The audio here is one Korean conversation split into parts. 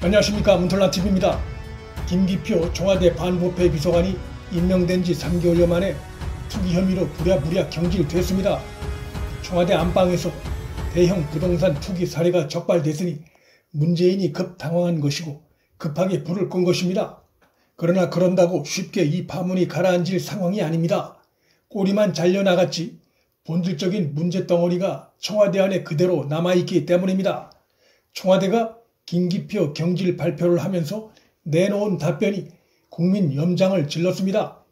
안녕하십니까, 문털란TV입니다. 김기표 청와대 반부패 비서관이 임명된 지 3개월여 만에 투기 혐의로 부랴부랴 경질됐습니다. 청와대 안방에서 대형 부동산 투기 사례가 적발됐으니 문재인이 급 당황한 것이고 급하게 불을 끈 것입니다. 그러나 그런다고 쉽게 이 파문이 가라앉을 상황이 아닙니다. 꼬리만 잘려나갔지 본질적인 문제덩어리가 청와대 안에 그대로 남아있기 때문입니다. 청와대가 김기표 경질 발표를 하면서 내놓은 답변이 국민 염장을 질렀습니다.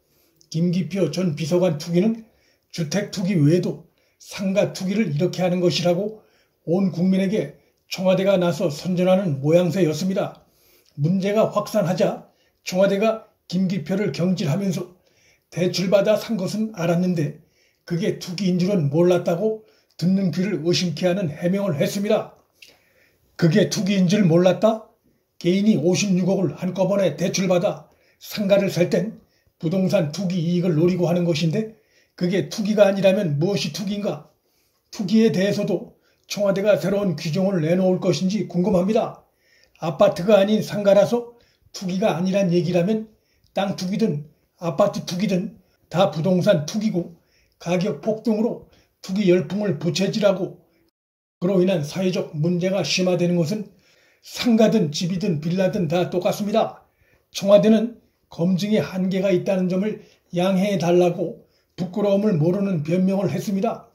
김기표 전 비서관 투기는 주택 투기 외에도 상가 투기를 이렇게 하는 것이라고 온 국민에게 청와대가 나서 선전하는 모양새였습니다. 문제가 확산하자 청와대가 김기표를 경질하면서 대출받아 산 것은 알았는데 그게 투기인 줄은 몰랐다고 듣는 귀를 의심케 하는 해명을 했습니다. 그게 투기인 줄 몰랐다? 개인이 56억을 한꺼번에 대출받아 상가를 살 땐 부동산 투기 이익을 노리고 하는 것인데 그게 투기가 아니라면 무엇이 투기인가? 투기에 대해서도 청와대가 새로운 규정을 내놓을 것인지 궁금합니다. 아파트가 아닌 상가라서 투기가 아니란 얘기라면 땅 투기든 아파트 투기든 다 부동산 투기고 가격 폭등으로 투기 열풍을 부채질하고 그로 인한 사회적 문제가 심화되는 것은 상가든 집이든 빌라든 다 똑같습니다. 청와대는 검증에 한계가 있다는 점을 양해해달라고 부끄러움을 모르는 변명을 했습니다.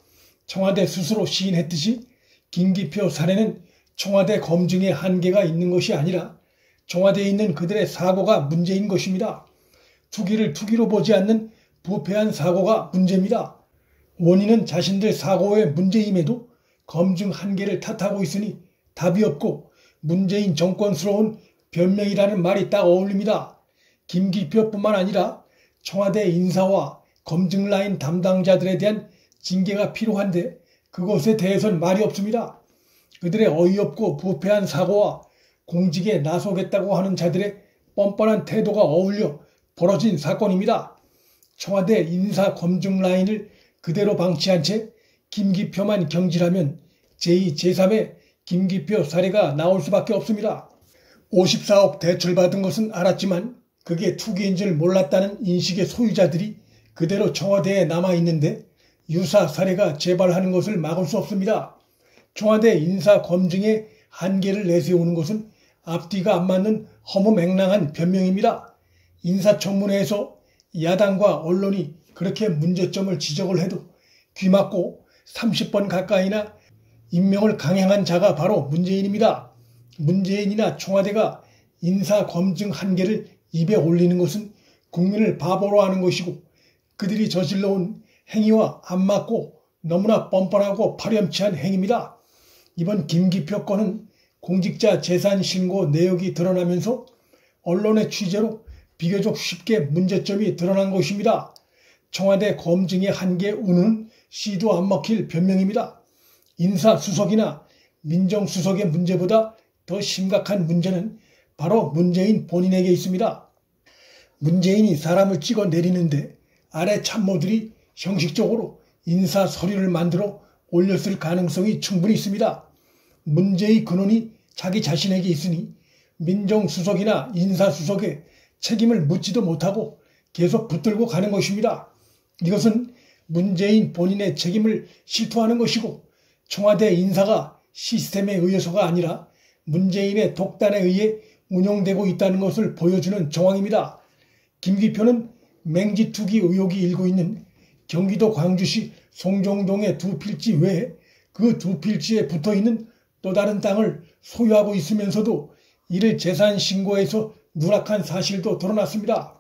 청와대 스스로 시인했듯이 김기표 사례는 청와대 검증에 한계가 있는 것이 아니라 청와대에 있는 그들의 사고가 문제인 것입니다. 투기를 투기로 보지 않는 부패한 사고가 문제입니다. 원인은 자신들 사고의 문제임에도 검증 한계를 탓하고 있으니 답이 없고 문재인 정권스러운 변명이라는 말이 딱 어울립니다. 김기표뿐만 아니라 청와대 인사와 검증 라인 담당자들에 대한 징계가 필요한데 그것에 대해서는 말이 없습니다. 그들의 어이없고 부패한 사고와 공직에 나서겠다고 하는 자들의 뻔뻔한 태도가 어울려 벌어진 사건입니다. 청와대 인사 검증 라인을 그대로 방치한 채 김기표만 경질하면 제2, 제3의 김기표 사례가 나올 수밖에 없습니다. 54억 대출받은 것은 알았지만 그게 투기인 줄 몰랐다는 인식의 소유자들이 그대로 청와대에 남아있는데 유사 사례가 재발하는 것을 막을 수 없습니다. 청와대 인사 검증에 한계를 내세우는 것은 앞뒤가 안 맞는 허무맹랑한 변명입니다. 인사청문회에서 야당과 언론이 그렇게 문제점을 지적을 해도 귀막고 30번 가까이나 임명을 강행한 자가 바로 문재인입니다. 문재인이나 청와대가 인사 검증 한계를 입에 올리는 것은 국민을 바보로 하는 것이고 그들이 저질러온 행위와 안 맞고 너무나 뻔뻔하고 파렴치한 행위입니다. 이번 김기표 건은 공직자 재산 신고 내역이 드러나면서 언론의 취재로 비교적 쉽게 문제점이 드러난 것입니다. 청와대 검증의 한계 우는 씨도 안 먹힐 변명입니다. 인사수석이나 민정수석의 문제보다 더 심각한 문제는 바로 문재인 본인에게 있습니다. 문재인이 사람을 찍어 내리는데 아래 참모들이 형식적으로 인사 서류를 만들어 올렸을 가능성이 충분히 있습니다. 문제의 근원이 자기 자신에게 있으니 민정수석이나 인사수석에 책임을 묻지도 못하고 계속 붙들고 가는 것입니다. 이것은 문재인 본인의 책임을 실토하는 것이고 청와대 인사가 시스템에 의해서가 아니라 문재인의 독단에 의해 운영되고 있다는 것을 보여주는 정황입니다. 김기표는 맹지투기 의혹이 일고 있는 경기도 광주시 송정동의 두 필지 외에 그 두 필지에 붙어있는 또 다른 땅을 소유하고 있으면서도 이를 재산 신고해서 누락한 사실도 드러났습니다.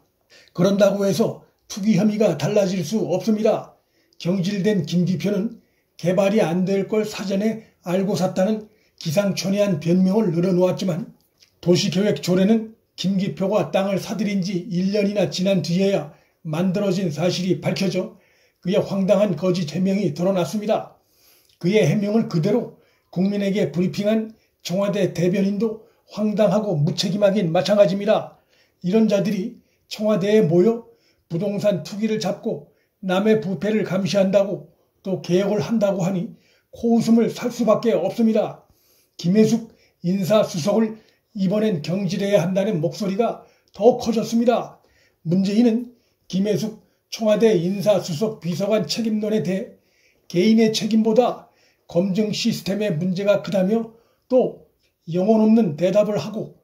그런다고 해서 투기 혐의가 달라질 수 없습니다. 경질된 김기표는 개발이 안 될 걸 사전에 알고 샀다는 기상천외한 변명을 늘어놓았지만 도시계획 조례는 김기표가 땅을 사들인 지 1년이나 지난 뒤에야 만들어진 사실이 밝혀져 그의 황당한 거짓 해명이 드러났습니다. 그의 해명을 그대로 국민에게 브리핑한 청와대 대변인도 황당하고 무책임하긴 마찬가지입니다. 이런 자들이 청와대에 모여 부동산 투기를 잡고 남의 부패를 감시한다고 또 개혁을 한다고 하니 코웃음을 살 수밖에 없습니다. 김혜숙 인사수석을 이번엔 경질해야 한다는 목소리가 더 커졌습니다. 문재인은 김혜숙 청와대 인사수석 비서관 책임론에 대해 개인의 책임보다 검증 시스템의 문제가 크다며 또 영혼 없는 대답을 하고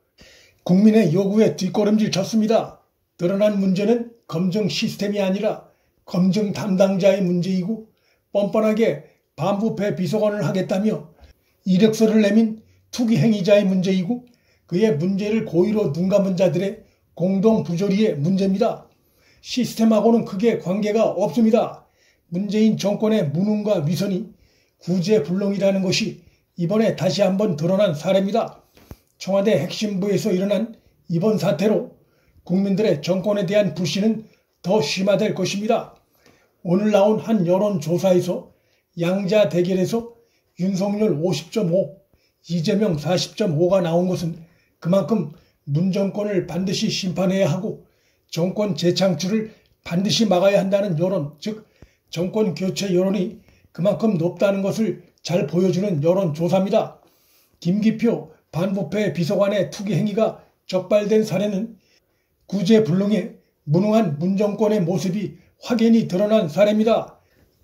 국민의 요구에 뒷걸음질 쳤습니다. 드러난 문제는 검증 시스템이 아니라 검증 담당자의 문제이고 뻔뻔하게 반부패 비서관을 하겠다며 이력서를 내민 투기 행위자의 문제이고 그의 문제를 고의로 눈감은 자들의 공동 부조리의 문제입니다. 시스템하고는 크게 관계가 없습니다. 문재인 정권의 무능과 위선이 구제불능이라는 것이 이번에 다시 한번 드러난 사례입니다. 청와대 핵심부에서 일어난 이번 사태로 국민들의 정권에 대한 불신은 더 심화될 것입니다. 오늘 나온 한 여론조사에서 양자 대결에서 윤석열 50.5, 이재명 40.5가 나온 것은 그만큼 문 정권을 반드시 심판해야 하고 정권 재창출을 반드시 막아야 한다는 여론, 즉 정권 교체 여론이 그만큼 높다는 것을 잘 보여주는 여론조사입니다. 김기표 반부패 비서관의 투기 행위가 적발된 사례는 구제불능의 무능한 문정권의 모습이 확연히 드러난 사례입니다.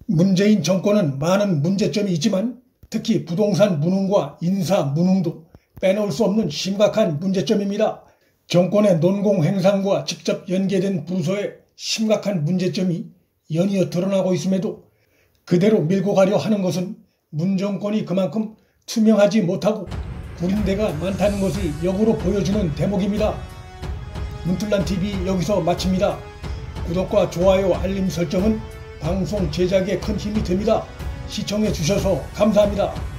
문재인 정권은 많은 문제점이 있지만 특히 부동산 무능과 인사 무능도 빼놓을 수 없는 심각한 문제점입니다. 정권의 논공행상과 직접 연계된 부서의 심각한 문제점이 연이어 드러나고 있음에도 그대로 밀고 가려 하는 것은 문정권이 그만큼 투명하지 못하고 구린 데가 많다는 것을 역으로 보여주는 대목입니다. 문틀란TV 여기서 마칩니다. 구독과 좋아요, 알림 설정은 방송 제작에 큰 힘이 됩니다. 시청해 주셔서 감사합니다.